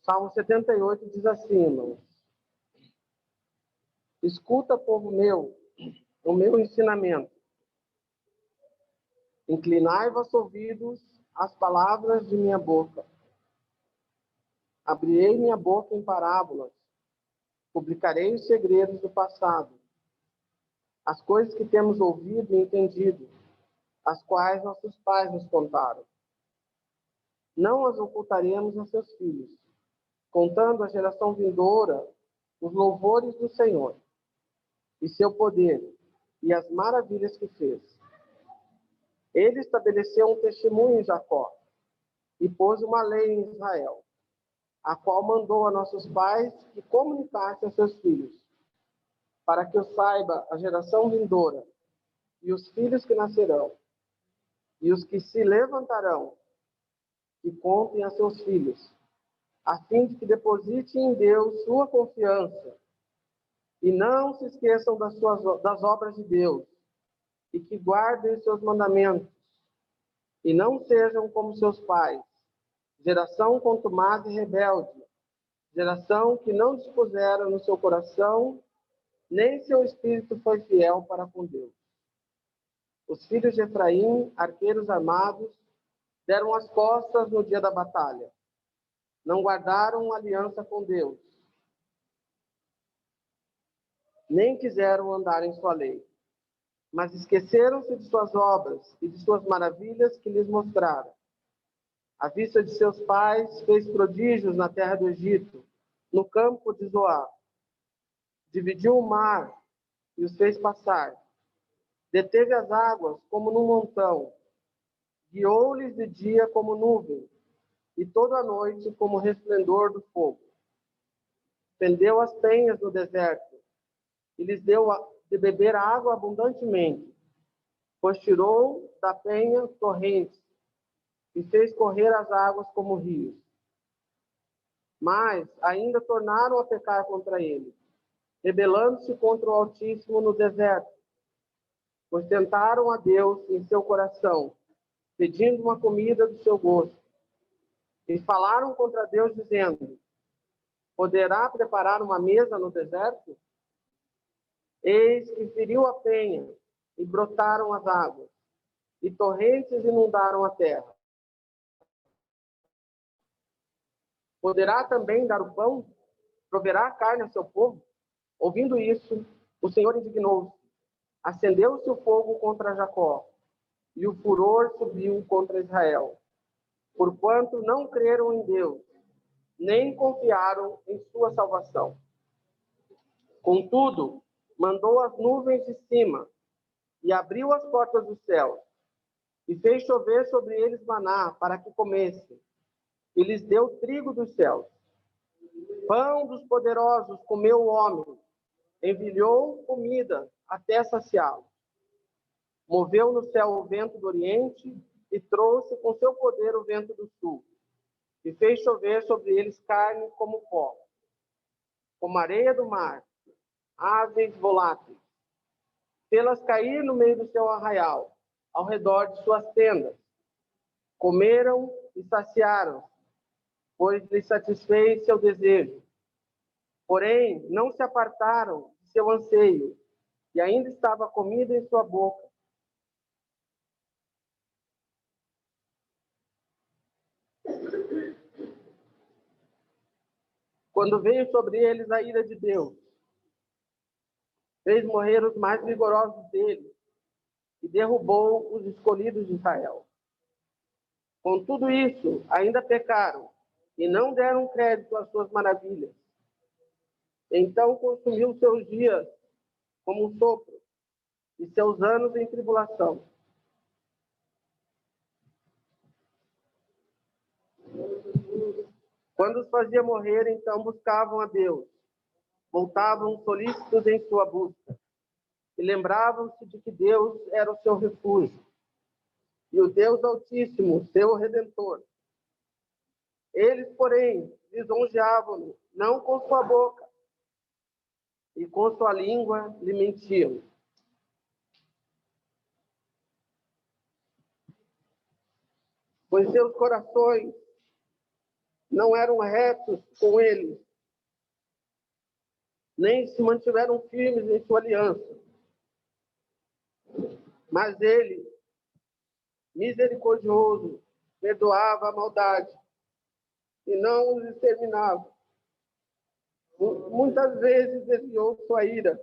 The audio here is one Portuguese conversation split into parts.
Salmo 78 diz assim, irmãos: escuta, povo meu, o meu ensinamento. Inclinai vossos ouvidos às palavras de minha boca. Abrirei minha boca em parábolas. Publicarei os segredos do passado, as coisas que temos ouvido e entendido, as quais nossos pais nos contaram. Não as ocultaremos a seus filhos, contando à geração vindoura os louvores do Senhor, e seu poder, e as maravilhas que fez. Ele estabeleceu um testemunho em Jacó, e pôs uma lei em Israel, a qual mandou a nossos pais que comunicasse a seus filhos, para que o saiba a geração vindoura, e os filhos que nascerão, e os que se levantarão, e contem a seus filhos, a fim de que depositem em Deus sua confiança, e não se esqueçam das obras de Deus, e que guardem seus mandamentos, e não sejam como seus pais, geração contumaz e rebelde, geração que não dispuseram no seu coração, nem seu espírito foi fiel para com Deus. Os filhos de Efraim, arqueiros armados, deram as costas no dia da batalha. Não guardaram aliança com Deus, nem quiseram andar em sua lei. Mas esqueceram-se de suas obras e de suas maravilhas que lhes mostraram. À vista de seus pais, fez prodígios na terra do Egito, no campo de Zoar. Dividiu o mar e os fez passar. Deteve as águas como num montão. Guiou-lhes de dia como nuvem, e toda a noite como resplendor do fogo. Fendeu as penhas no deserto, e lhes deu de beber água abundantemente. Pois tirou da penha torrentes, e fez correr as águas como rios. Mas ainda tornaram a pecar contra ele, rebelando-se contra o Altíssimo no deserto. Pois tentaram a Deus em seu coração, pedindo uma comida do seu gosto. E falaram contra Deus, dizendo: poderá preparar uma mesa no deserto? Eis que feriu a penha, e brotaram as águas, e torrentes inundaram a terra. Poderá também dar o pão? Proverá a carne ao seu povo? Ouvindo isso, o Senhor indignou-se. Acendeu-se o fogo contra Jacó, e o furor subiu contra Israel, porquanto não creram em Deus, nem confiaram em sua salvação. Contudo, mandou as nuvens de cima, e abriu as portas do céu, e fez chover sobre eles maná, para que comessem, e lhes deu trigo dos céus. Pão dos poderosos comeu o homem, envilhou comida até saciá-lo. Moveu no céu o vento do oriente, e trouxe com seu poder o vento do sul, e fez chover sobre eles carne como pó, como areia do mar, aves voláteis. Fê-las cair no meio do seu arraial, ao redor de suas tendas. Comeram e saciaram, pois lhes satisfez seu desejo. Porém, não se apartaram de seu anseio, e ainda estava comida em sua boca. Quando veio sobre eles a ira de Deus, fez morrer os mais vigorosos deles, e derrubou os escolhidos de Israel. Com tudo isso, ainda pecaram, e não deram crédito às suas maravilhas. Então consumiu seus dias como um sopro, e seus anos em tribulação. Quando os fazia morrer, então buscavam a Deus, voltavam solícitos em sua busca, e lembravam-se de que Deus era o seu refúgio, e o Deus Altíssimo, seu Redentor. Eles, porém, lisonjeavam-no, não com sua boca, e com sua língua lhe mentiam. Pois seus corações não eram retos com ele, nem se mantiveram firmes em sua aliança. Mas ele, misericordioso, perdoava a maldade e não os exterminava. Muitas vezes desviou sua ira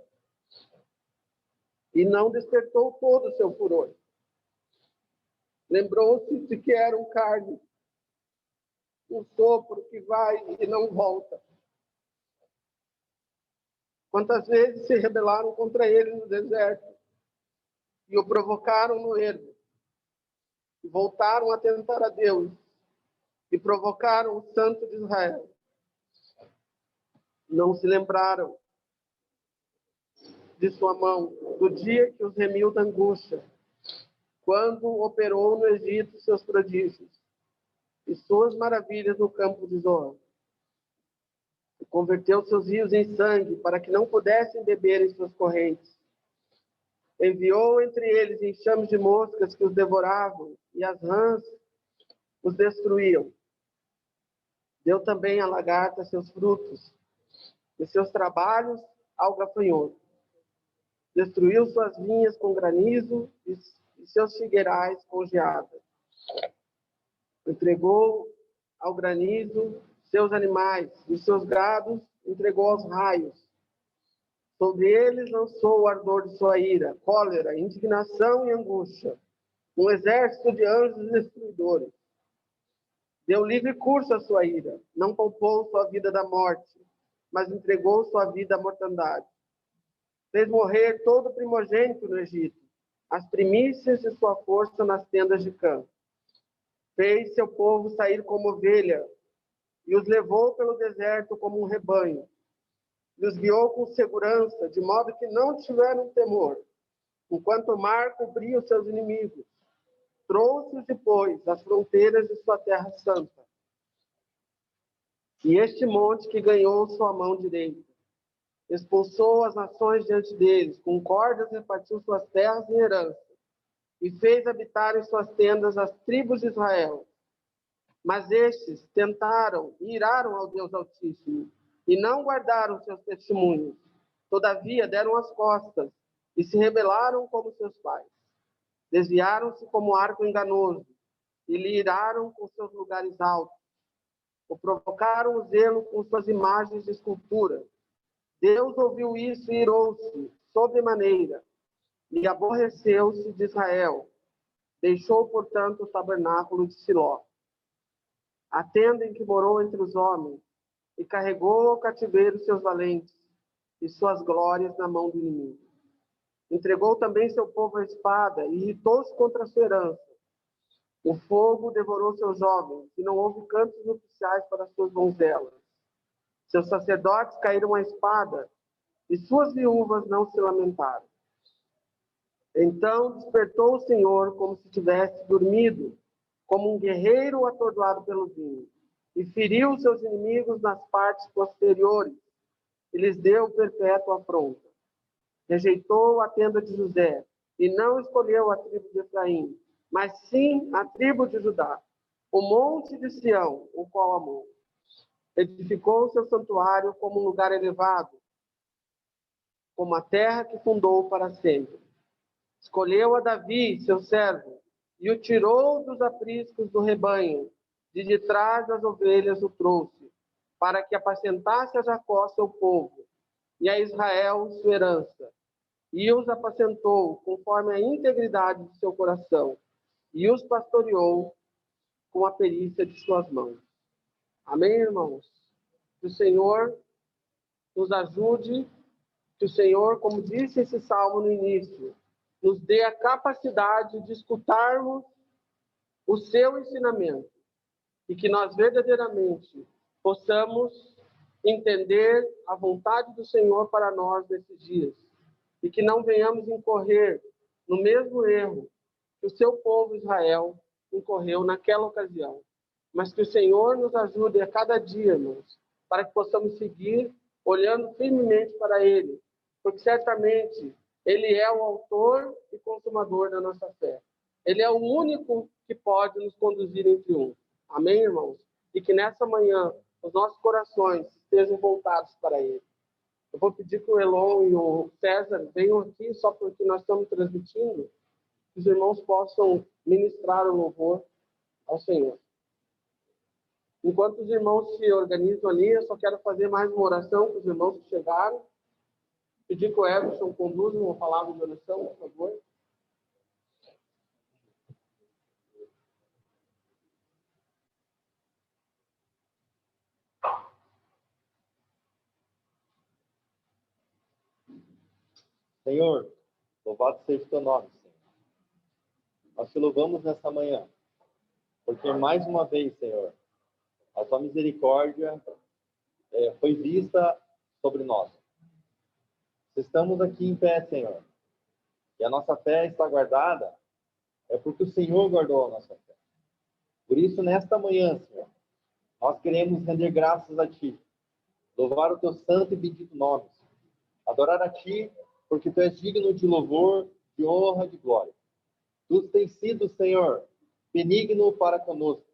e não despertou todo o seu furor. Lembrou-se de que eram carne, um sopro que vai e não volta. Quantas vezes se rebelaram contra ele no deserto e o provocaram no ermo, e voltaram a tentar a Deus e provocaram o Santo de Israel. Não se lembraram de sua mão, do dia que os remiu da angústia, quando operou no Egito seus prodígios e suas maravilhas no campo de Zoan. Converteu seus rios em sangue, para que não pudessem beber em suas correntes. Enviou entre eles enxames de moscas que os devoravam, e as rãs os destruíam. Deu também à lagarta seus frutos, e seus trabalhos ao gafanhoto. Destruiu suas vinhas com granizo, e seus figueirais com geada. Entregou ao granizo seus animais, e seus gados entregou aos raios. Sobre eles lançou o ardor de sua ira, cólera, indignação e angústia, um exército de anjos destruidores. Deu livre curso à sua ira, não poupou sua vida da morte, mas entregou sua vida à mortandade. Fez morrer todo o primogênito no Egito, as primícias de sua força nas tendas de campo. Fez seu povo sair como ovelha, e os levou pelo deserto como um rebanho. E os guiou com segurança, de modo que não tiveram temor, enquanto o mar cobria os seus inimigos. Trouxe-os depois às fronteiras de sua terra santa. E este monte que ganhou sua mão direita. Expulsou as nações diante deles, com cordas repartiu suas terras em herança, e fez habitar em suas tendas as tribos de Israel. Mas estes tentaram e iraram ao Deus Altíssimo, e não guardaram seus testemunhos. Todavia deram as costas, e se rebelaram como seus pais. Desviaram-se como arco enganoso, e lhe iraram com seus lugares altos. O provocaram o zelo com suas imagens de escultura. Deus ouviu isso e irou-se, sobremaneira, e aborreceu-se de Israel. Deixou, portanto, o tabernáculo de Siló, a tenda em que morou entre os homens, e carregou ao cativeiro seus valentes, e suas glórias na mão do inimigo. Entregou também seu povo à espada, e irritou-se contra a sua herança. O fogo devorou seus jovens, e não houve cantos nupciais para suas donzelas. Seus sacerdotes caíram à espada, e suas viúvas não se lamentaram. Então despertou o Senhor como se tivesse dormido, como um guerreiro atordoado pelo vinho, e feriu seus inimigos nas partes posteriores, e lhes deu perpétua afronta. Rejeitou a tenda de José, e não escolheu a tribo de Efraim, mas sim a tribo de Judá, o monte de Sião, o qual amou. Edificou seu santuário como um lugar elevado, como a terra que fundou para sempre. Escolheu a Davi, seu servo, e o tirou dos apriscos do rebanho, de detrás das ovelhas o trouxe, para que apacentasse a Jacó, seu povo, e a Israel, sua herança. E os apacentou conforme a integridade de seu coração, e os pastoreou com a perícia de suas mãos. Amém, irmãos? Que o Senhor nos ajude, que o Senhor, como disse esse salmo no início, nos dê a capacidade de escutarmos o seu ensinamento e que nós verdadeiramente possamos entender a vontade do Senhor para nós nesses dias e que não venhamos incorrer no mesmo erro que o seu povo Israel incorreu naquela ocasião, mas que o Senhor nos ajude a cada dia, irmãos, para que possamos seguir olhando firmemente para Ele, porque certamente Ele é o autor e consumador da nossa fé. Ele é o único que pode nos conduzir em triunfo. Amém, irmãos? e que nessa manhã os nossos corações estejam voltados para Ele. Eu vou pedir que o Elon e o César venham aqui só porque nós estamos transmitindo, que os irmãos possam ministrar o louvor ao Senhor. Enquanto os irmãos se organizam ali, eu só quero fazer mais uma oração para os irmãos que chegaram. Pedir que o Everson conduza uma palavra de oração, por favor. Senhor, louvado seja o teu nome, Senhor. Nós te louvamos nessa manhã, porque mais uma vez, Senhor, a tua misericórdia foi vista sobre nós. Estamos aqui em pé, Senhor, e a nossa fé está guardada, é porque o Senhor guardou a nossa fé. Por isso, nesta manhã, Senhor, nós queremos render graças a Ti, louvar o Teu santo e bendito nome, Senhor. Adorar a Ti, porque Tu és digno de louvor, de honra, de glória. Tu tens sido, Senhor, benigno para conosco.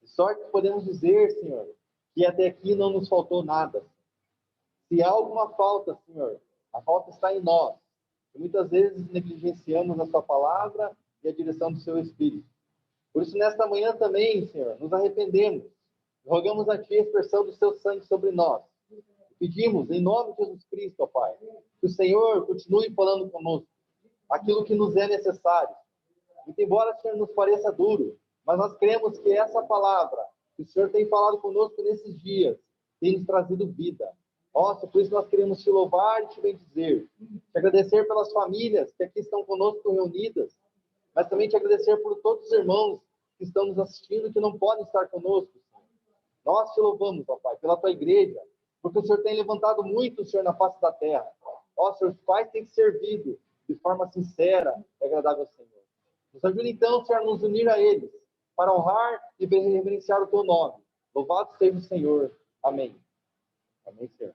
De sorte que podemos dizer, Senhor, que até aqui não nos faltou nada. Se há alguma falta, Senhor, a falta está em nós. E muitas vezes negligenciamos a Sua palavra e a direção do Seu Espírito. Por isso, nesta manhã também, Senhor, nos arrependemos. Rogamos a Ti a expressão do Seu sangue sobre nós. Pedimos, em nome de Jesus Cristo, ó Pai, que o Senhor continue falando conosco aquilo que nos é necessário. E embora, Senhor, nos pareça duro, mas nós cremos que essa palavra que o Senhor tem falado conosco nesses dias tem nos trazido vida. Nossa, por isso nós queremos te louvar e te bendizer. Te agradecer pelas famílias que aqui estão conosco reunidas, mas também te agradecer por todos os irmãos que estão nos assistindo e que não podem estar conosco. Nós te louvamos, ó Pai, pela tua igreja, porque o Senhor tem levantado muito, Senhor, na face da terra. Ó, Senhor, os pais têm servido de forma sincera e agradável ao Senhor. Nos ajude então, Senhor, a nos unir a eles, para honrar e reverenciar o teu nome. Louvado seja o Senhor. Amém. Amém, Senhor.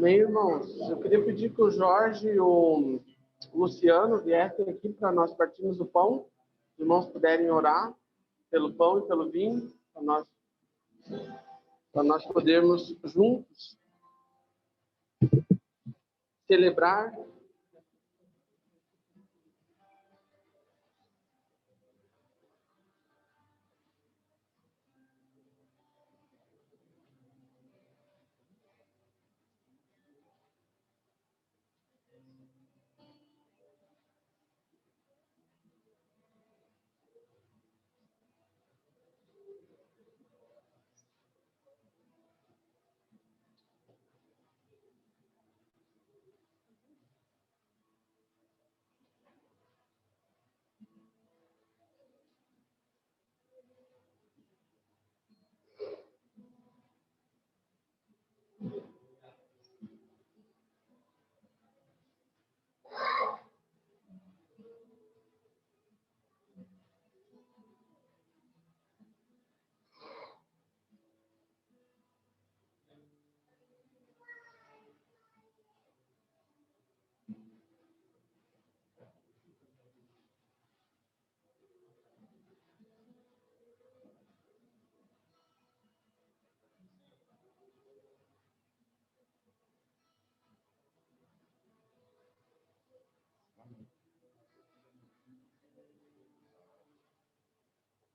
Amém, irmãos? Eu queria pedir que o Jorge e o Luciano viessem aqui para nós partirmos o pão. Os irmãos puderem orar pelo pão e pelo vinho, para nós podermos juntos celebrar.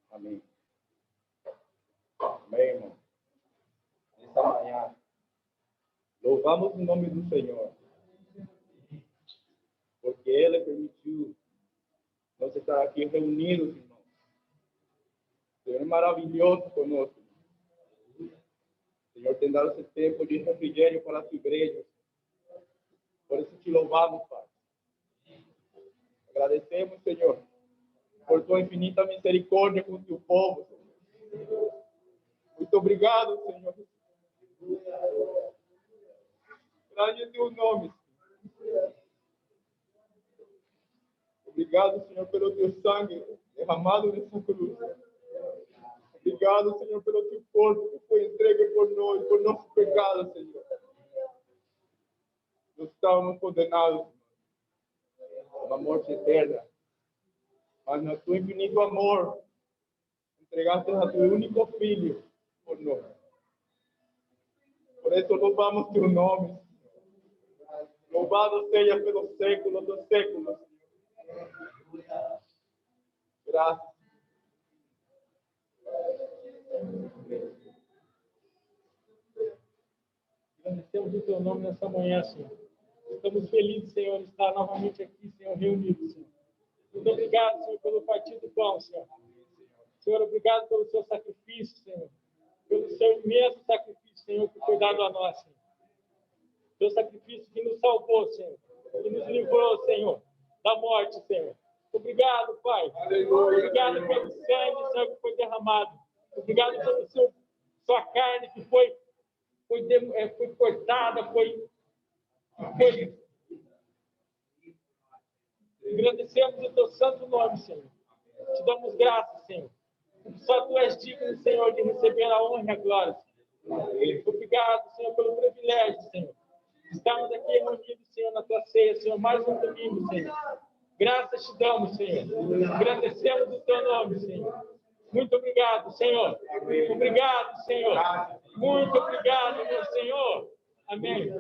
Amém. Amém, irmão. Nessa manhã, louvamos o nome do Senhor, porque Ele permitiu nós estar aqui reunidos, irmão. O Senhor é maravilhoso conosco. O Senhor tem dado esse tempo de refrigério para as igrejas. Por isso te louvamos, Pai. Agradecemos, Senhor, por tua infinita misericórdia com o teu povo, Senhor. Muito obrigado, Senhor. Grande é teu nome, Senhor. Obrigado, Senhor, pelo teu sangue derramado nessa cruz. Obrigado, Senhor, pelo teu corpo que foi entregue por nós, por nosso pecado, Senhor. Nós estávamos condenados a uma morte eterna. Mas no teu infinito amor, entregaste a teu único filho por nós. Por isso louvamos teu nome. Louvado seja pelos séculos dos séculos. Graças. Agradecemos o teu nome nessa manhã, Senhor. Estamos felizes, Senhor, de estar novamente aqui, Senhor, reunidos, Senhor. Muito obrigado, Senhor, pelo partido do pão, Senhor. Senhor, obrigado pelo seu sacrifício, Senhor. Pelo seu imenso sacrifício, Senhor, que foi dado a nós, Senhor. Seu sacrifício que nos salvou, Senhor. Que nos livrou, Senhor, da morte, Senhor. Obrigado, Pai. Aleluia. Obrigado pelo sangue, Senhor, que foi derramado. Obrigado pela sua carne que foi cortada, foi. Agradecemos o teu santo nome, Senhor. Te damos graças, Senhor. Só tu és digno, Senhor, de receber a honra e a glória. Obrigado, Senhor, pelo privilégio, Senhor. Estamos aqui reunidos, Senhor, na tua ceia, Senhor, mais um domingo, Senhor. Graças te damos, Senhor. Agradecemos o teu nome, Senhor. Muito obrigado, Senhor. Obrigado, Senhor. Muito obrigado, meu Senhor. Amém.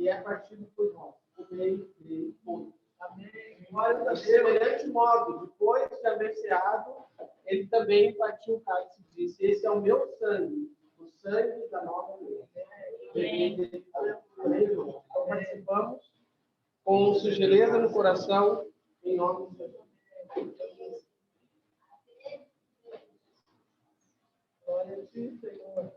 e é partido por nós, por meio dele todo. Amém. Glória a Deus. De semelhante modo, depois de haver ceado, ele também partiu o cálice e disse: esse é o meu sangue, o sangue da nova aliança. Amém. Então participamos com singeleza no coração, em nome de Jesus. Glória a ti, Senhor.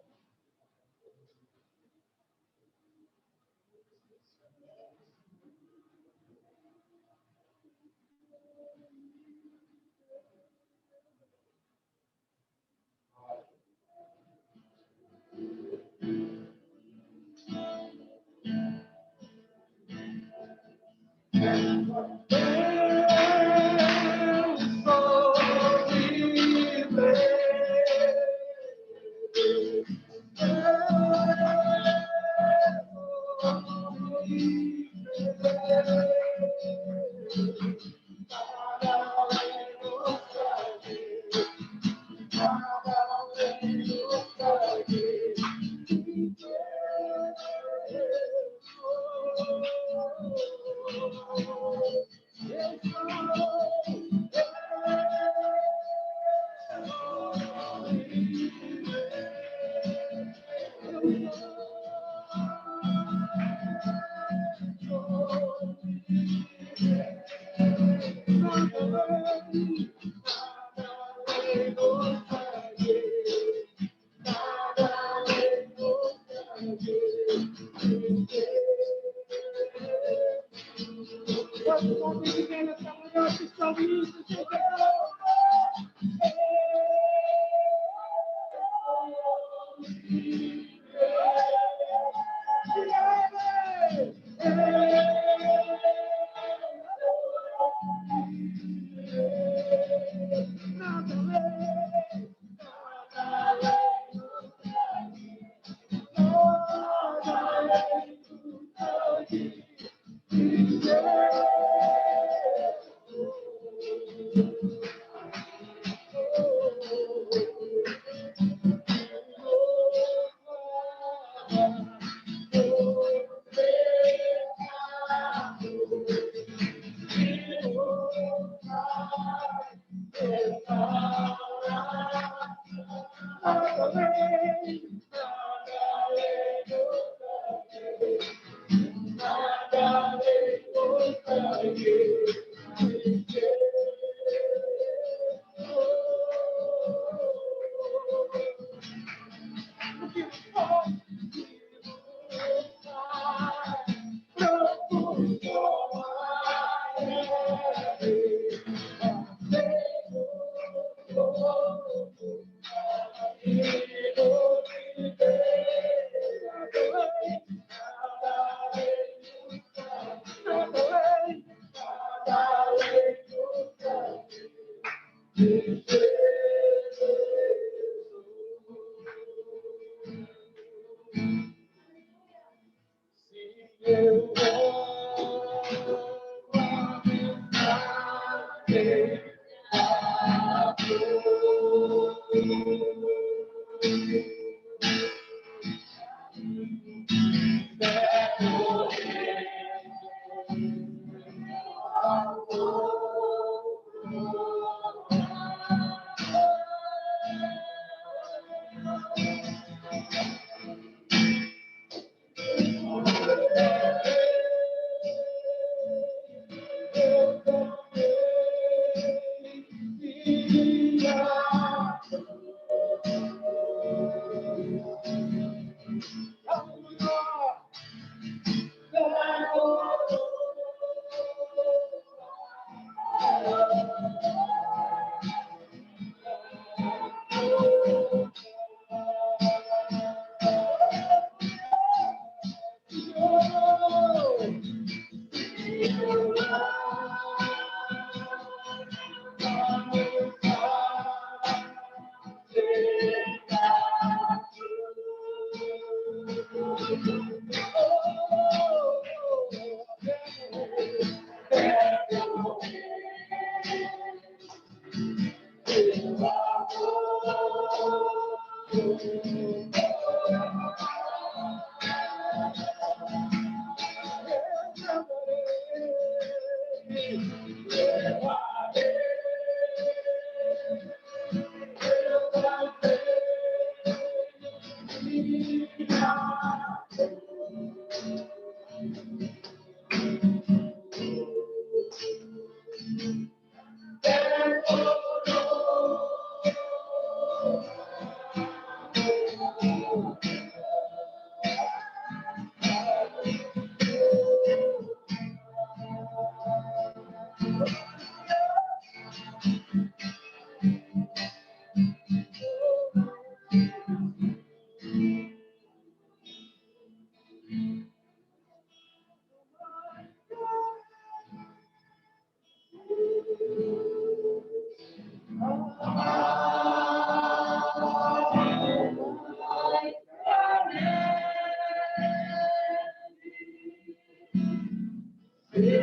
Amém,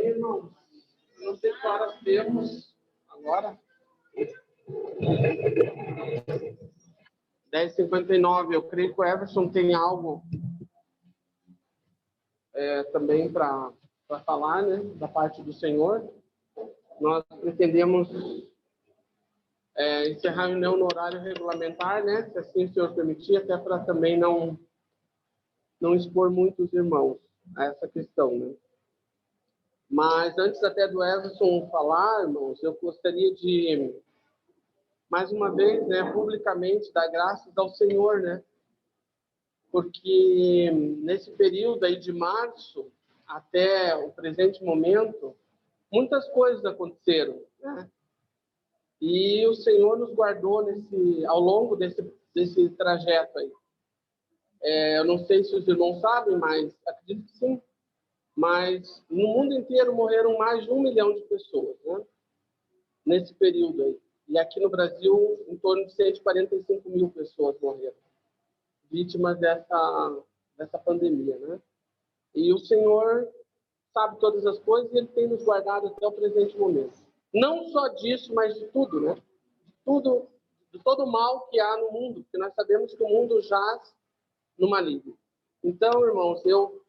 irmãos? Não sei que horas temos agora. 10h59. Eu creio que o Everson tem algo também para falar, né, da parte do Senhor. Nós pretendemos encerrar a reunião no horário regulamentar, né, se assim o Senhor permitir, até para também não expor muito os irmãos a essa questão, né. Mas antes até do Everson falar, irmãos, eu gostaria de, mais uma vez, né, publicamente, dar graças ao Senhor, né, porque nesse período aí de março até o presente momento, muitas coisas aconteceram, né? E o Senhor nos guardou ao longo desse trajeto aí. Eu não sei se os irmãos sabem, mas acredito que sim. Mas no mundo inteiro morreram mais de 1 milhão de pessoas, né? Nesse período aí. E aqui no Brasil, em torno de 145 mil pessoas morreram, vítimas dessa pandemia, né? E o Senhor sabe todas as coisas e Ele tem nos guardado até o presente momento. Não só disso, mas de tudo, né? De todo o mal que há no mundo, porque nós sabemos que o mundo jaz no maligno. Então, irmãos, eu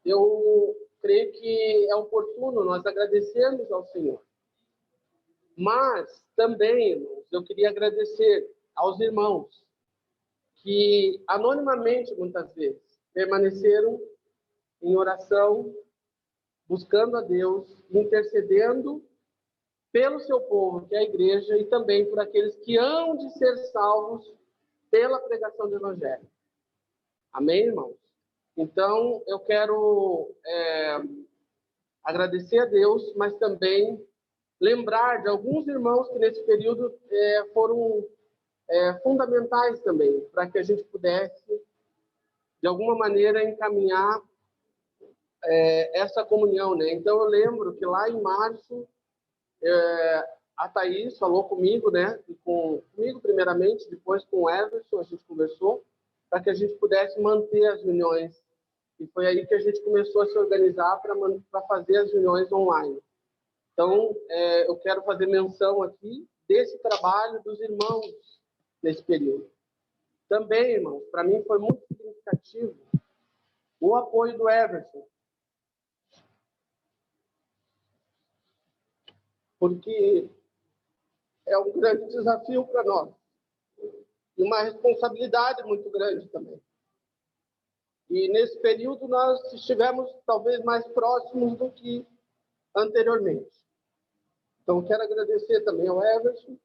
creio que é oportuno nós agradecermos ao Senhor. Mas também, irmãos, eu queria agradecer aos irmãos que anonimamente, muitas vezes, permaneceram em oração, buscando a Deus, intercedendo pelo seu povo, que é a igreja, e também por aqueles que hão de ser salvos pela pregação do Evangelho. Amém, irmãos? Então, eu quero agradecer a Deus, mas também lembrar de alguns irmãos que nesse período foram fundamentais também, para que a gente pudesse, de alguma maneira, encaminhar essa comunhão, né? Então, eu lembro que lá em março, a Thaís falou comigo, né? E comigo primeiramente, depois com o Everson, a gente conversou, para que a gente pudesse manter as reuniões. E foi aí que a gente começou a se organizar para fazer as reuniões online. Então, eu quero fazer menção aqui desse trabalho dos irmãos nesse período. Também, irmãos, para mim foi muito significativo o apoio do Everson. Porque é um grande desafio para nós. E uma responsabilidade muito grande também. E nesse período nós estivemos talvez mais próximos do que anteriormente. Então, quero agradecer também ao Everson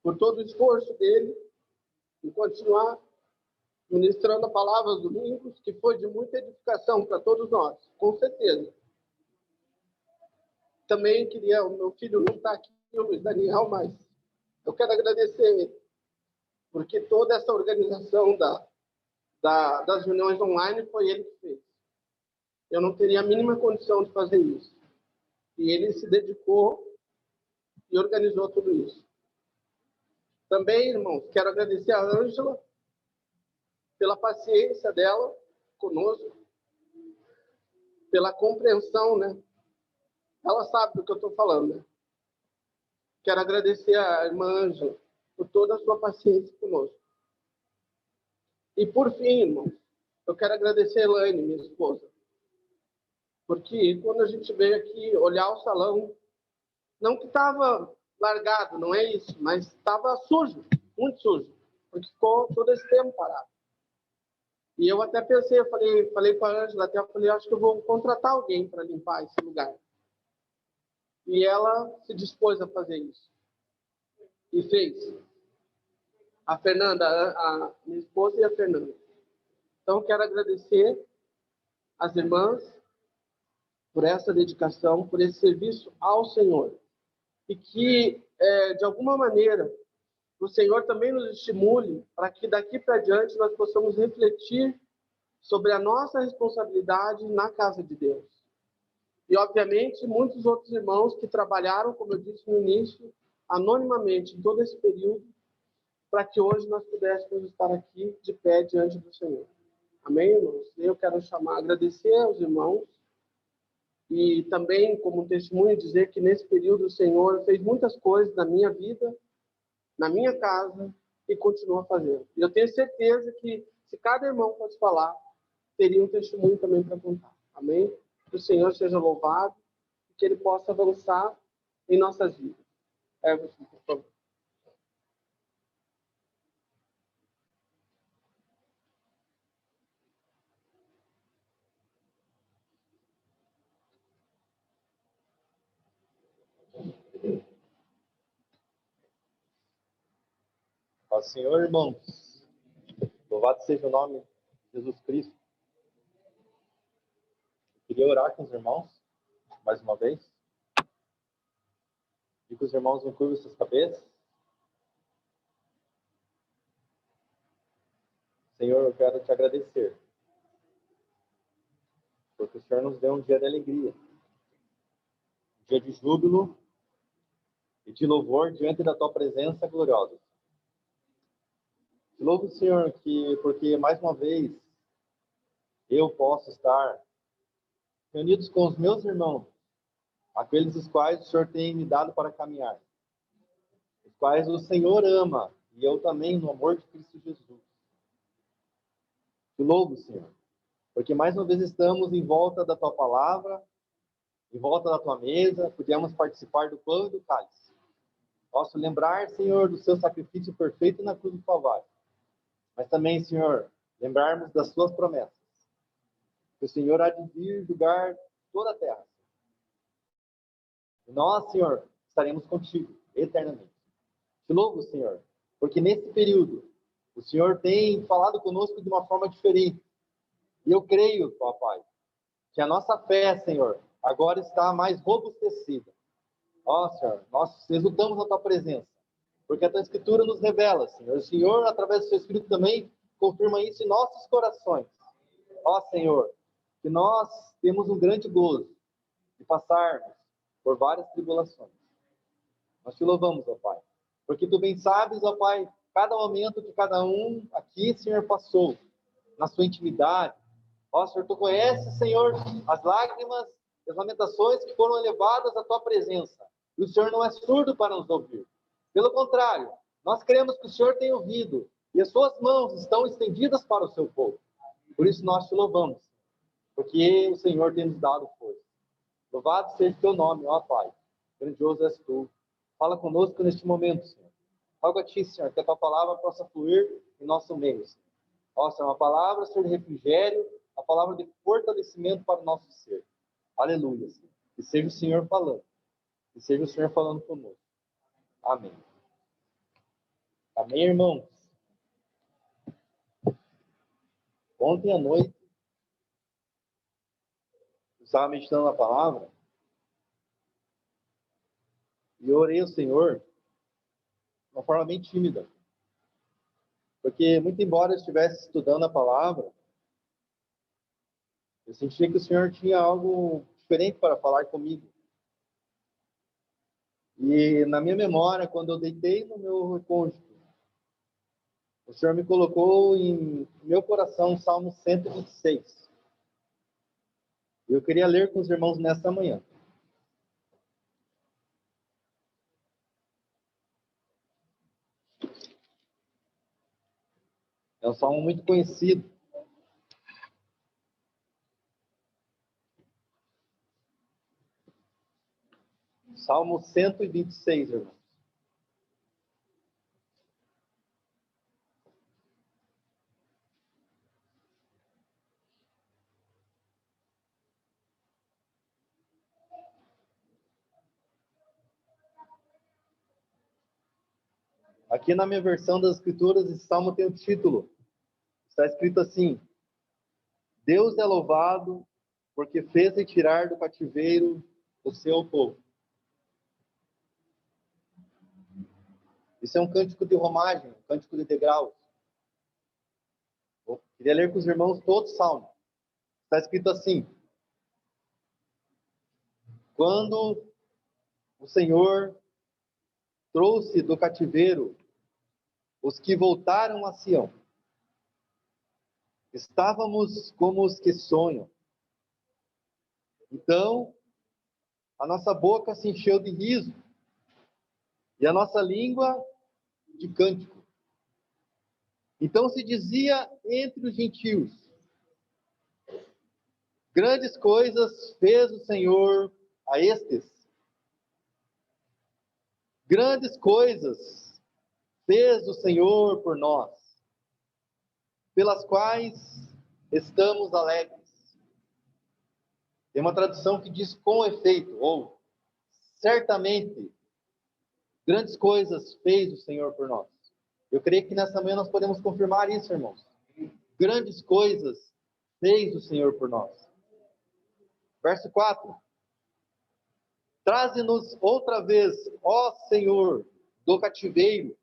por todo o esforço dele em continuar ministrando a palavra aos domingos, que foi de muita edificação para todos nós, com certeza. Também queria, o meu filho não está aqui, o Luiz Daniel, mas eu quero agradecer ele, porque toda essa organização das reuniões online foi ele que fez. Eu não teria a mínima condição de fazer isso. E ele se dedicou e organizou tudo isso. Também, irmãos, quero agradecer a Ângela pela paciência dela conosco, pela compreensão, né? Ela sabe do que eu estou falando, né? Quero agradecer a irmã Ângela por toda a sua paciência conosco. E, por fim, irmãos, eu quero agradecer a Elaine, minha esposa, porque quando a gente veio aqui olhar o salão, não que estava largado, não é isso, mas estava sujo, muito sujo, porque ficou todo esse tempo parado. E eu até pensei, eu falei com a Ângela, acho que eu vou contratar alguém para limpar esse lugar. E ela se dispôs a fazer isso. E fez. A Fernanda, a minha esposa e a Fernanda. Então, eu quero agradecer às irmãs por essa dedicação, por esse serviço ao Senhor. E que, de alguma maneira, o Senhor também nos estimule para que daqui para diante nós possamos refletir sobre a nossa responsabilidade na casa de Deus. E, obviamente, muitos outros irmãos que trabalharam, como eu disse no início, anonimamente em todo esse período, para que hoje nós pudéssemos estar aqui de pé diante do Senhor. Amém, irmãos? Eu quero agradecer aos irmãos e também, como testemunho, dizer que nesse período o Senhor fez muitas coisas na minha vida, na minha casa, e continua fazendo. E eu tenho certeza que, se cada irmão fosse falar, teria um testemunho também para contar. Amém? Que o Senhor seja louvado e que Ele possa avançar em nossas vidas. Everson, por favor. Ó Senhor, irmãos, louvado seja o nome de Jesus Cristo. Eu queria orar com os irmãos, mais uma vez. E que os irmãos não curvam suas cabeças. Senhor, eu quero te agradecer, porque o Senhor nos deu um dia de alegria, um dia de júbilo e de louvor diante da tua presença gloriosa. Te louvo, Senhor, porque mais uma vez eu posso estar reunidos com os meus irmãos, aqueles os quais o Senhor tem me dado para caminhar, os quais o Senhor ama, e eu também, no amor de Cristo Jesus. Te louvo, Senhor, porque mais uma vez estamos em volta da tua palavra, em volta da tua mesa, podemos participar do pão e do cálice. Posso lembrar, Senhor, do seu sacrifício perfeito na cruz do Calvário, mas também, Senhor, lembrarmos das suas promessas, que o Senhor há de vir julgar toda a terra. E nós, Senhor, estaremos contigo eternamente. Te louvo, Senhor, porque nesse período o Senhor tem falado conosco de uma forma diferente. E eu creio, ó Pai, que a nossa fé, Senhor, agora está mais robustecida. Ó, Senhor, nós exultamos a tua presença, porque a tua Escritura nos revela, Senhor. O Senhor, através do seu Espírito, também confirma isso em nossos corações. Ó, Senhor, que nós temos um grande gozo de passarmos por várias tribulações. Nós te louvamos, ó Pai, porque tu bem sabes, ó Pai, cada momento que cada um aqui, Senhor, passou na sua intimidade. Ó, Senhor, tu conheces, Senhor, as lágrimas, as lamentações que foram elevadas à tua presença. E o Senhor não é surdo para nos ouvir. Pelo contrário, nós cremos que o Senhor tem ouvido e as suas mãos estão estendidas para o seu povo. Por isso nós te louvamos, porque o Senhor tem nos dado força. Louvado seja o teu nome, ó Pai. Grandioso és tu. Fala conosco neste momento, Senhor. Rogo a ti, Senhor, que a tua palavra possa fluir em nosso meio, Senhor. Ó, Senhor, uma palavra, Senhor, de refrigério, a palavra de fortalecimento para o nosso ser. Aleluia, Senhor. Que seja o Senhor falando. Que seja o Senhor falando conosco. Amém. Amém, irmãos? Ontem à noite, eu estava meditando na palavra e eu orei ao Senhor de uma forma bem tímida. Porque, muito embora eu estivesse estudando a palavra, eu sentia que o Senhor tinha algo diferente para falar comigo. E na minha memória, quando eu deitei no meu recôndito, o Senhor me colocou em meu coração o Salmo 126. E eu queria ler com os irmãos nesta manhã. É um salmo muito conhecido. Salmo 126, irmãos. Aqui na minha versão das Escrituras, esse salmo tem o título. Está escrito assim: Deus é louvado porque fez retirar do cativeiro o seu povo. Isso é um cântico de romagem, um cântico de degraus. Eu queria ler com os irmãos todo o salmo. Está escrito assim: quando o Senhor trouxe do cativeiro os que voltaram a Sião, estávamos como os que sonham. Então, a nossa boca se encheu de riso e a nossa língua de cântico. Então se dizia entre os gentios: grandes coisas fez o Senhor a estes. Grandes coisas fez o Senhor por nós, pelas quais estamos alegres. Tem uma tradução que diz com efeito, ou certamente, grandes coisas fez o Senhor por nós. Eu creio que nessa manhã nós podemos confirmar isso, irmãos. Grandes coisas fez o Senhor por nós. Verso 4. Traze-nos outra vez, ó Senhor, do cativeiro,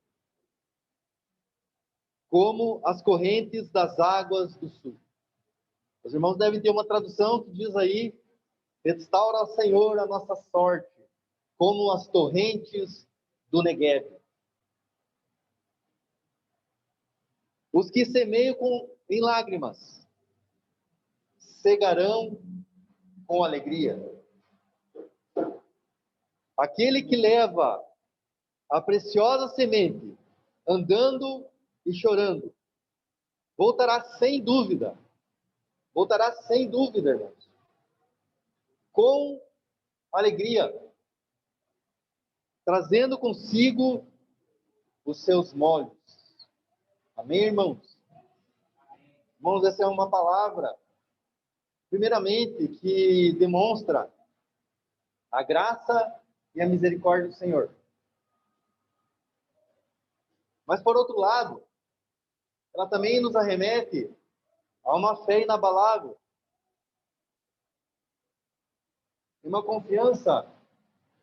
como as correntes das águas do sul. Os irmãos devem ter uma tradução que diz aí: restaura, Senhor, a nossa sorte, como as torrentes do Negueb. Os que semeiam em lágrimas, cegarão com alegria. Aquele que leva a preciosa semente, andando e chorando, voltará sem dúvida, irmãos, com alegria, trazendo consigo os seus molhos. Amém, irmãos? Irmãos, essa é uma palavra, primeiramente, que demonstra a graça e a misericórdia do Senhor. Mas, por outro lado, ela também nos arremete a uma fé inabalável, e uma confiança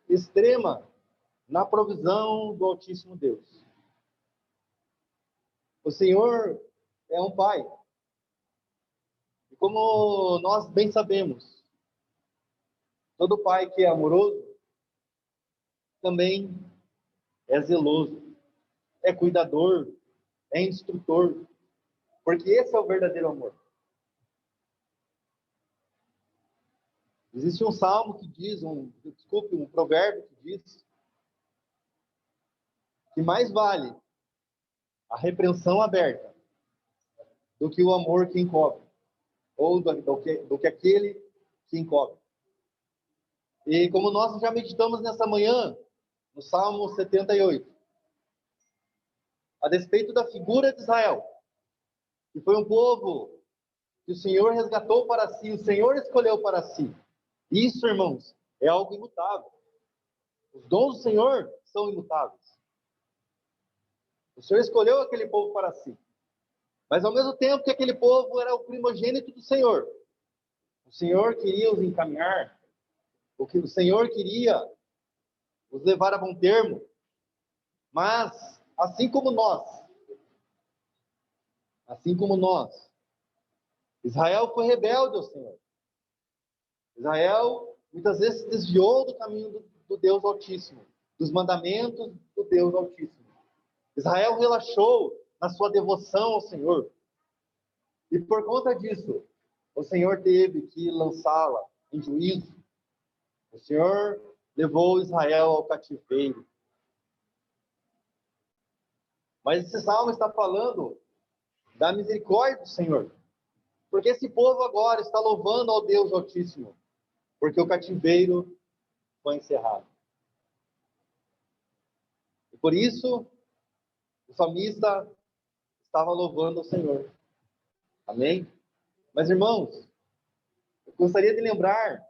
extrema na provisão do Altíssimo Deus. O Senhor é um Pai. E como nós bem sabemos, todo pai que é amoroso também é zeloso, é cuidador, é instrutor, porque esse é o verdadeiro amor. Existe um salmo que diz, um provérbio que diz que mais vale a repreensão aberta do que o amor que encobre, ou do que aquele que encobre. E como nós já meditamos nessa manhã, no Salmo 78, a despeito da figura de Israel, que foi um povo que o Senhor resgatou para si, o Senhor escolheu para si. Isso, irmãos, é algo imutável. Os dons do Senhor são imutáveis. O Senhor escolheu aquele povo para si. Mas ao mesmo tempo que aquele povo era o primogênito do Senhor, o Senhor queria os encaminhar, porque o Senhor queria os levar a bom termo. Mas, assim como nós, Israel foi rebelde ao Senhor. Israel muitas vezes se desviou do caminho do Deus Altíssimo, dos mandamentos do Deus Altíssimo. Israel relaxou na sua devoção ao Senhor. E por conta disso, o Senhor teve que lançá-la em juízo. O Senhor levou Israel ao cativeiro. Mas esse salmo está falando da misericórdia do Senhor. Porque esse povo agora está louvando ao Deus Altíssimo, porque o cativeiro foi encerrado. E por isso, o salmista estava louvando ao Senhor. Amém? Mas, irmãos, eu gostaria de lembrar,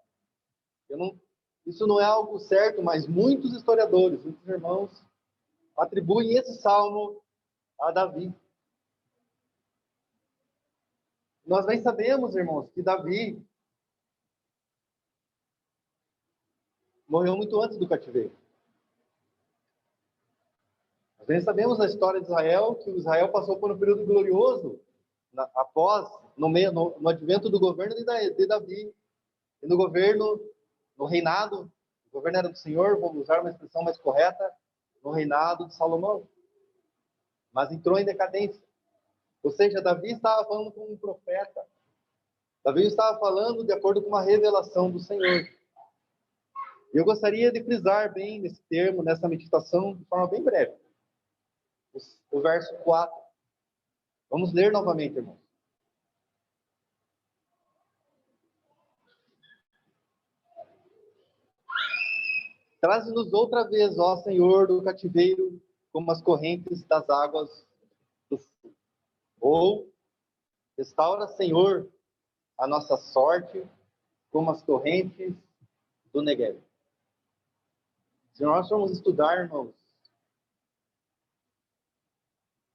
isso não é algo certo, mas muitos historiadores, muitos irmãos, atribuem esse salmo a Davi. Nós bem sabemos, irmãos, que Davi morreu muito antes do cativeiro. Nós sabemos a história de Israel, que o Israel passou por um período glorioso no advento do governo de Davi, e no governo, no reinado, o governo era do Senhor, vamos usar uma expressão mais correta, no reinado de Salomão. Mas entrou em decadência. Ou seja, Davi estava falando com um profeta. Davi estava falando de acordo com uma revelação do Senhor. Eu gostaria de frisar bem nesse termo, nessa meditação, de forma bem breve. O verso 4. Vamos ler novamente, irmãos. Traze-nos outra vez, ó Senhor, do cativeiro, como as correntes das águas do sul. Ou, restaura, Senhor, a nossa sorte, como as torrentes do Negueb. Se nós formos estudar, irmãos,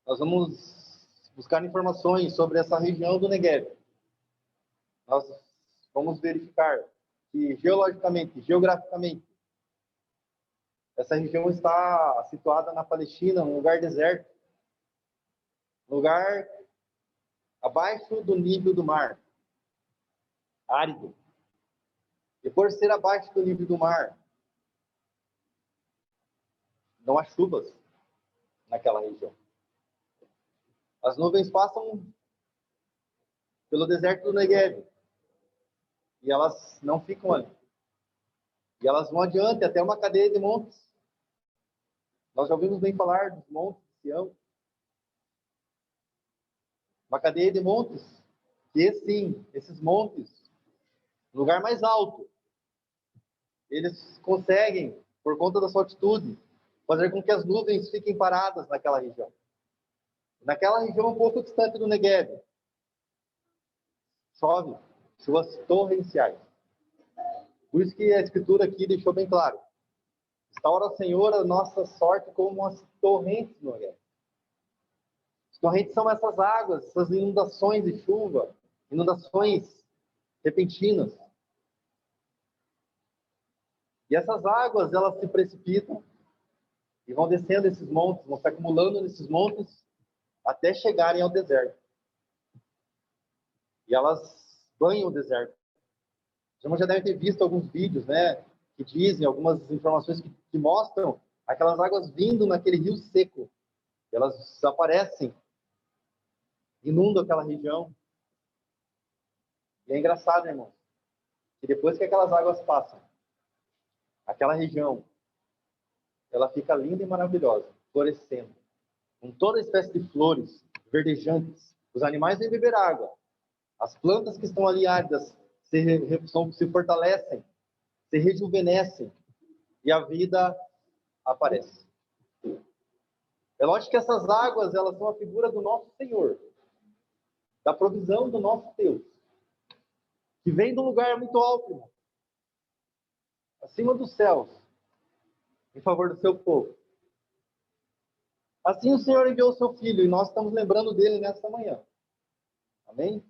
nós vamos buscar informações sobre essa região do Negueb. Nós vamos verificar que geograficamente, essa região está situada na Palestina, um lugar deserto, um lugar abaixo do nível do mar, árido. E por ser abaixo do nível do mar, não há chuvas naquela região. As nuvens passam pelo deserto do Negueb e elas não ficam ali. E elas vão adiante até uma cadeia de montes. Nós já ouvimos bem falar dos montes de Sião. Uma cadeia de montes, que sim, esses montes, no lugar mais alto, eles conseguem, por conta da sua altitude, fazer com que as nuvens fiquem paradas naquela região. Naquela região um pouco distante do Negueb, chove, chuvas torrenciais. Por isso que a Escritura aqui deixou bem claro. Restaura, Senhor, a nossa sorte como as torrentes no Negueb. As torrentes são essas águas, essas inundações de chuva, inundações repentinas. E essas águas, elas se precipitam e vão descendo esses montes, vão se acumulando nesses montes até chegarem ao deserto. E elas banham o deserto. Você já deve ter visto alguns vídeos, né, que dizem, algumas informações que mostram aquelas águas vindo naquele rio seco. Elas desaparecem, inundam aquela região. E é engraçado, irmão, que depois que aquelas águas passam, aquela região, ela fica linda e maravilhosa, florescendo, com toda espécie de flores verdejantes. Os animais vêm beber água. As plantas que estão ali áridas se fortalecem, se rejuvenescem e a vida aparece. É lógico que essas águas, elas são a figura do nosso Senhor, da provisão do nosso Deus, que vem de um lugar muito alto, irmão, acima dos céus, em favor do seu povo. Assim o Senhor enviou o seu Filho, e nós estamos lembrando dele nesta manhã. Amém?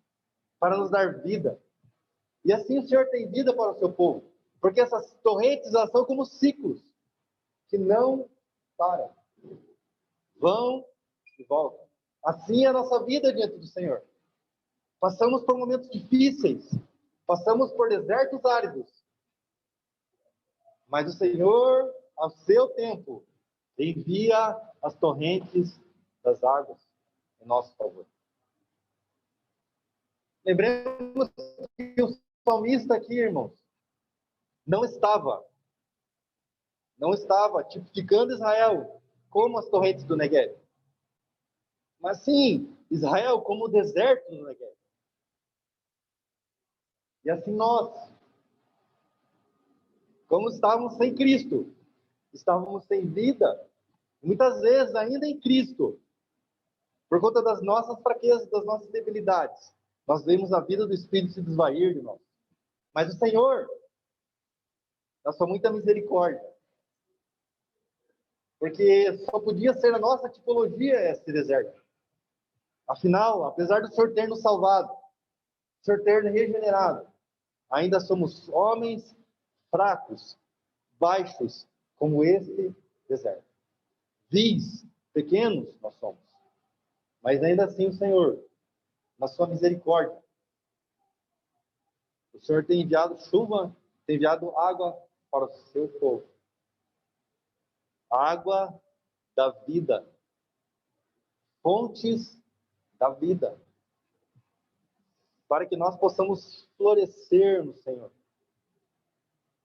Para nos dar vida. E assim o Senhor tem vida para o seu povo. Porque essas torrentes, elas são como ciclos, que não param. Vão e voltam. Assim é a nossa vida diante do Senhor. Passamos por momentos difíceis. Passamos por desertos áridos. Mas o Senhor, ao seu tempo, envia as torrentes das águas em nosso favor. Lembremos que o salmista aqui, irmãos, não estava tipificando Israel como as torrentes do Negueb, mas sim Israel como o deserto do Negueb. E assim nós, como estávamos sem Cristo, estávamos sem vida, muitas vezes ainda em Cristo, por conta das nossas fraquezas, das nossas debilidades, nós vemos a vida do Espírito se desvair de nós. Mas o Senhor, na sua muita misericórdia, porque só podia ser a nossa tipologia esse deserto. Afinal, apesar do Senhor ter nos salvado, o Senhor ter nos regenerado, ainda somos homens fracos, baixos, como este deserto. Vis, pequenos nós somos. Mas ainda assim o Senhor, na sua misericórdia, o Senhor tem enviado chuva, tem enviado água para o seu povo. Água da vida. Fontes da vida. Para que nós possamos florescer no Senhor.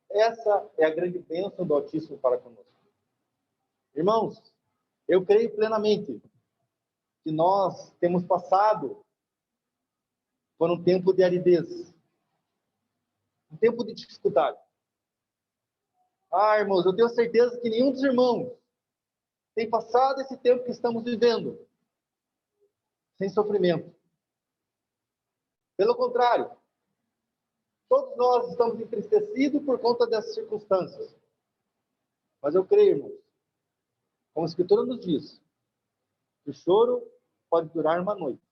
Essa é a grande bênção do Altíssimo para conosco. Irmãos, eu creio plenamente que nós temos passado por um tempo de aridez, um tempo de dificuldade. Irmãos, eu tenho certeza que nenhum dos irmãos tem passado esse tempo que estamos vivendo sem sofrimento. Pelo contrário, todos nós estamos entristecidos por conta dessas circunstâncias. Mas eu creio, irmãos, como a Escritura nos diz, que o choro pode durar uma noite,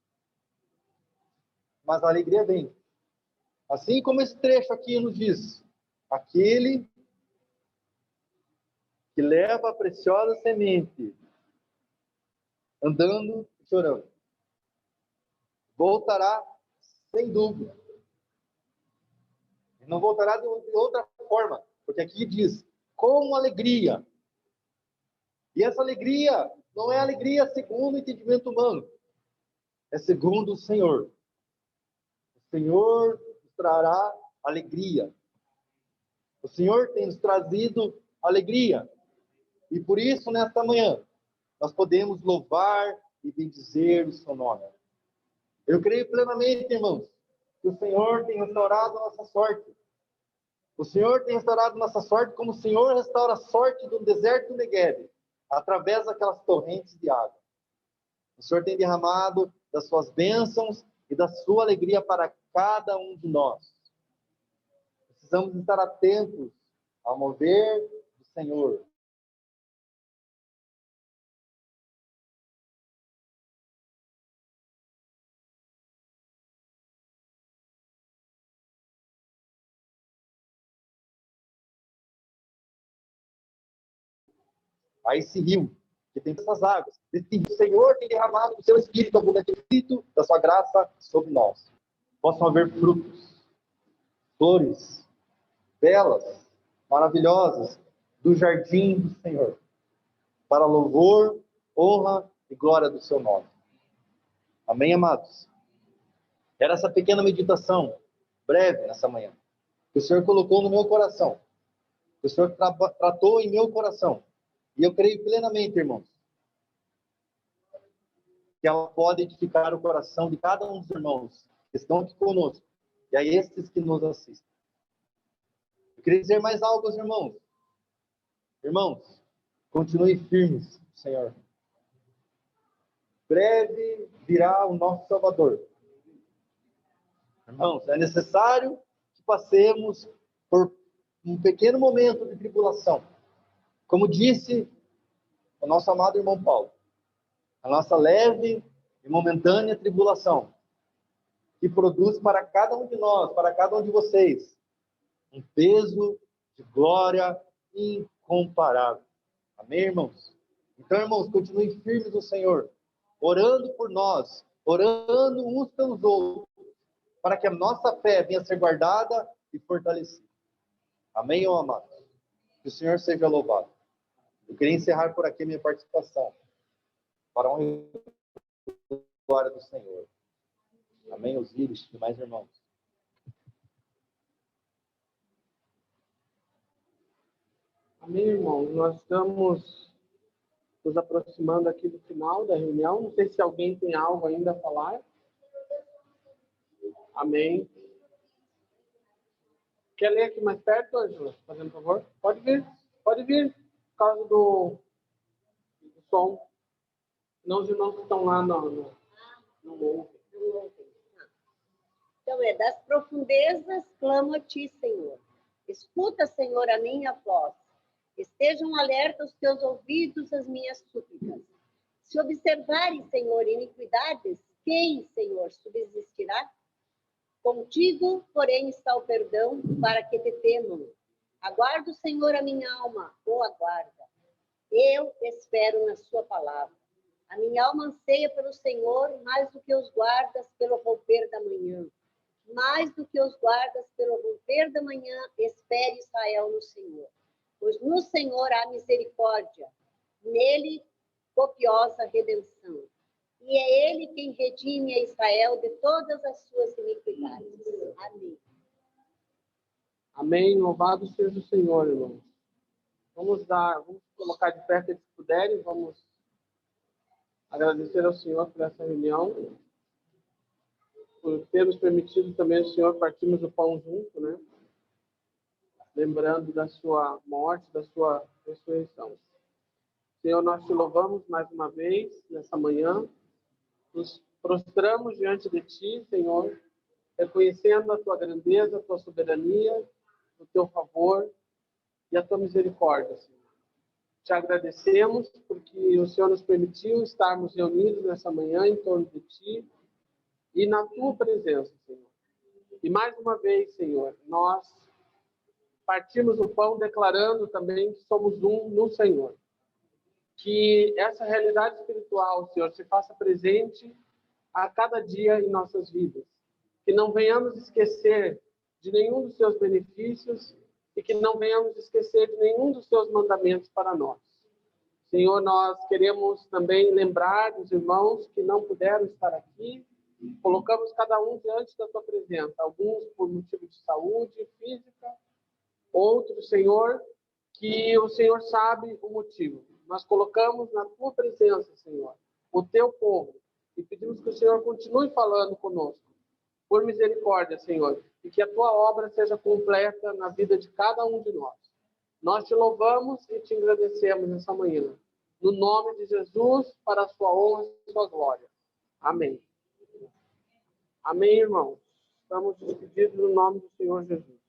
mas a alegria vem. Assim como esse trecho aqui nos diz, aquele que leva a preciosa semente, andando e chorando, voltará sem dúvida. E não voltará de outra forma, porque aqui diz, com alegria. E essa alegria não é alegria segundo o entendimento humano, é segundo o Senhor. O Senhor nos trará alegria. O Senhor tem nos trazido alegria. E por isso, nesta manhã, nós podemos louvar e bendizer o seu nome. Eu creio plenamente, irmãos, que o Senhor tem restaurado a nossa sorte. O Senhor tem restaurado nossa sorte como o Senhor restaura a sorte do deserto do Negueb, através daquelas torrentes de água. O Senhor tem derramado das suas bênçãos e da sua alegria para cada um de nós. Precisamos estar atentos ao mover do Senhor. A esse rio, que tem essas águas. Esse rio, o Senhor tem derramado o seu Espírito abundante, o Espírito da sua graça sobre nós. Possam haver frutos, flores, belas, maravilhosas, do jardim do Senhor, para louvor, honra e glória do seu nome. Amém, amados? Era essa pequena meditação, breve, nessa manhã, que o Senhor colocou no meu coração, que o Senhor tratou em meu coração. E eu creio plenamente, irmãos, que ela pode edificar o coração de cada um dos irmãos que estão aqui conosco, e a estes que nos assistem. Eu queria dizer mais algo aos irmãos. Irmãos, continue firmes, Senhor. Breve virá o nosso Salvador. Irmãos, é necessário que passemos por um pequeno momento de tribulação. Como disse o nosso amado irmão Paulo, a nossa leve e momentânea tribulação, que produz para cada um de nós, para cada um de vocês, um peso de glória incomparável. Amém, irmãos? Então, irmãos, continuem firmes no Senhor, orando por nós, orando uns pelos outros, para que a nossa fé venha a ser guardada e fortalecida. Amém, meu amado? Que o Senhor seja louvado. Eu queria encerrar por aqui a minha participação, para a honra e glória do Senhor. Amém, Osíris e mais irmãos. Amém, irmãos? Nós estamos nos aproximando aqui do final da reunião. Não sei se alguém tem algo ainda a falar. Amém. Quer ler aqui mais perto, Ângela? Fazendo favor? Pode vir. Pode vir. Por causa do som. Não, os irmãos que estão lá não ouvem. Então, das profundezas clamo a ti, Senhor. Escuta, Senhor, a minha voz. Estejam alertas os teus ouvidos às minhas súplicas. Se observarem, Senhor, iniquidades, quem, Senhor, subsistirá? Contigo, porém, está o perdão, para que te temam. Aguardo, Senhor, a minha alma, ou aguarda. Eu espero na sua palavra. A minha alma anseia pelo Senhor mais do que os guardas pelo romper da manhã. Mais do que os guardas pelo romper da manhã, espere Israel no Senhor. Pois no Senhor há misericórdia, nele copiosa redenção. E é ele quem redime a Israel de todas as suas iniquidades. Amém. Amém. Louvado seja o Senhor, irmãos. Vamos colocar de pé se puderem, vamos agradecer ao Senhor por essa reunião, por ter nos permitido também o Senhor partirmos o pão junto, né? Lembrando da sua morte, da sua ressurreição. Senhor, nós te louvamos mais uma vez nessa manhã, nos prostramos diante de ti, Senhor, reconhecendo a tua grandeza, a tua soberania, o teu favor e a tua misericórdia, Senhor. Te agradecemos porque o Senhor nos permitiu estarmos reunidos nessa manhã em torno de ti e na tua presença, Senhor. E mais uma vez, Senhor, nós partimos o pão declarando também que somos um no Senhor. Que essa realidade espiritual, Senhor, se faça presente a cada dia em nossas vidas. Que não venhamos esquecer de nenhum dos seus benefícios e que não venhamos esquecer de nenhum dos seus mandamentos para nós. Senhor, nós queremos também lembrar dos irmãos que não puderam estar aqui. Colocamos cada um diante da tua presença, alguns por motivo de saúde física, outros, Senhor, que o Senhor sabe o motivo. Nós colocamos na tua presença, Senhor, o teu povo, e pedimos que o Senhor continue falando conosco, por misericórdia, Senhor, e que a tua obra seja completa na vida de cada um de nós. Nós te louvamos e te agradecemos nessa manhã, no nome de Jesus, para a sua honra e sua glória. Amém. Amém, irmãos. Estamos despedidos no nome do Senhor Jesus.